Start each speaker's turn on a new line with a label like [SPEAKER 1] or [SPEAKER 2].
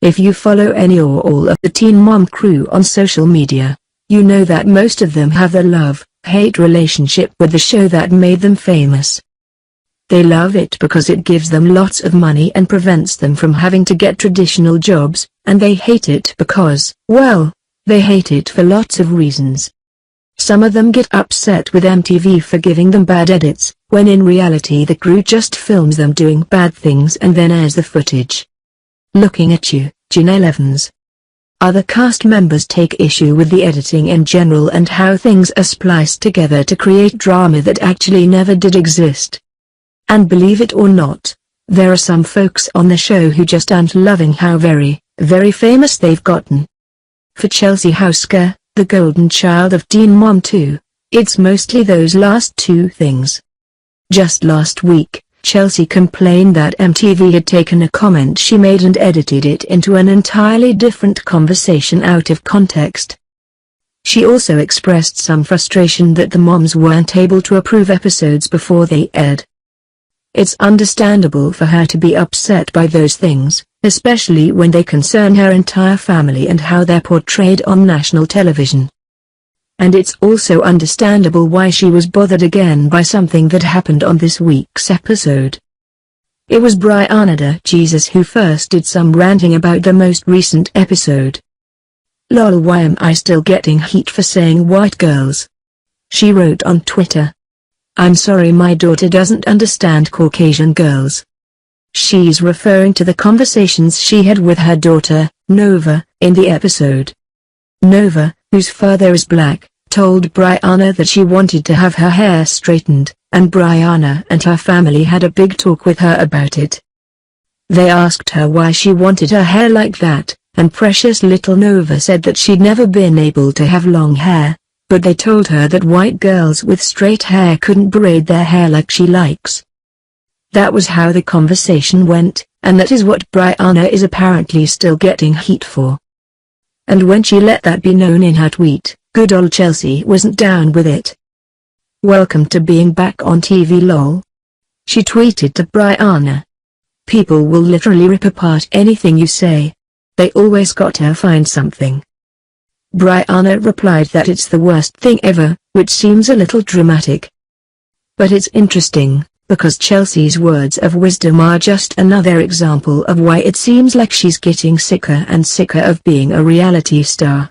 [SPEAKER 1] If you follow any or all of the Teen Mom crew on social media, you know that most of them have a love-hate relationship with the show that made them famous. They love it because it gives them lots of money and prevents them from having to get traditional jobs, and they hate it because, well, they hate it for lots of reasons. Some of them get upset with MTV for giving them bad edits, when in reality the crew just films them doing bad things and then airs the footage. Looking at you, Janelle Evans. Other cast members take issue with the editing in general and how things are spliced together to create drama that actually never did exist. And believe it or not, there are some folks on the show who just aren't loving how very, very famous they've gotten. For Chelsea Houska, the golden child of Teen Mom2, it's mostly those last two things. Just last week, Chelsea complained that MTV had taken a comment she made and edited it into an entirely different conversation out of context. She also expressed some frustration that the moms weren't able to approve episodes before they aired. It's understandable for her to be upset by those things, especially when they concern her entire family and how they're portrayed on national television. And it's also understandable why she was bothered again by something that happened on this week's episode. It was Brianna Jesus who first did some ranting about the most recent episode. "Lol, why am I still getting heat for saying white girls?" she wrote on Twitter. "I'm sorry, my daughter doesn't understand Caucasian girls." She's referring to the conversations she had with her daughter, Nova, in the episode. Nova, whose father is black, told Brianna that she wanted to have her hair straightened, and Brianna and her family had a big talk with her about it. They asked her why she wanted her hair like that, and precious little Nova said that she'd never been able to have long hair, but they told her that white girls with straight hair couldn't braid their hair like she likes. That was how the conversation went, and that is what Brianna is apparently still getting heat for. And when she let that be known in her tweet, good old Chelsea wasn't down with it. "Welcome to being back on TV lol," she tweeted to Brianna. "People will literally rip apart anything you say. They always gotta find something." Brianna replied that it's the worst thing ever, which seems a little dramatic. But it's interesting, because Chelsea's words of wisdom are just another example of why it seems like she's getting sicker and sicker of being a reality star.